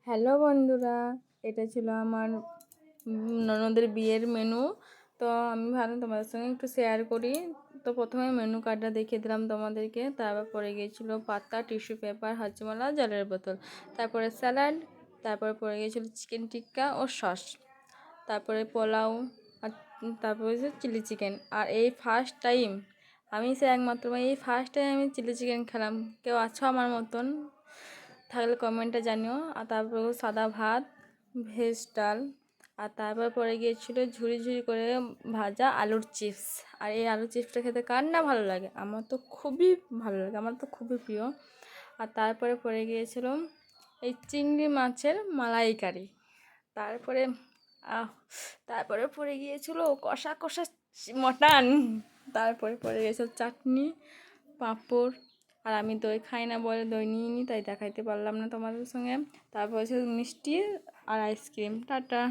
Hello বন্ধুরা, এটা ছিল আমার ননদের বিয়ের মেনু। তো আমি ভাবলাম তোমাদের সঙ্গে একটু শেয়ার করি। তো প্রথমে মেনু কার্ডটা দেখিয়ে দিলাম তোমাদেরকে। তারপর পড়ে গিয়েছিলো পাতা, টিস্যু পেপার, হাজমোলা, জলের বোতল, তারপরে স্যালাড, তারপরে পড়ে গিয়েছিলো চিকেন টিক্কা ও সস, তারপরে পোলাও, আর তারপরে হচ্ছে চিলি চিকেন। আর এই ফার্স্ট টাইম আমি চিলি চিকেন খেলাম। কেউ আছো আমার মতন? থাকলে কমেন্টে জানিও। আর তারপর সাদা ভাত, ভেজ ডাল, আর তারপর পরে গিয়েছিলো ঝুরি ঝুরি করে ভাজা আলুর চিপস। আর এই আলুর চিপসটা খেতে কার না ভালো লাগে? আমার তো খুবই ভালো লাগে, আমার তো খুবই প্রিয়। আর তারপরে পড়ে গিয়েছিল এই চিংড়ি মাছের মালাইকারি। তারপরে আহ তারপরে পড়ে গিয়েছিল কষা কষা মটন। তারপরে পড়ে গিয়েছিল চাটনি, পাঁপড়। আর আমি দই খাই না বলে দই নিয়ে নিই, তাই দেখাইতে পারলাম না তোমাদের সঙ্গে। তারপর হচ্ছে মিষ্টি আর আইসক্রিম। টাটা।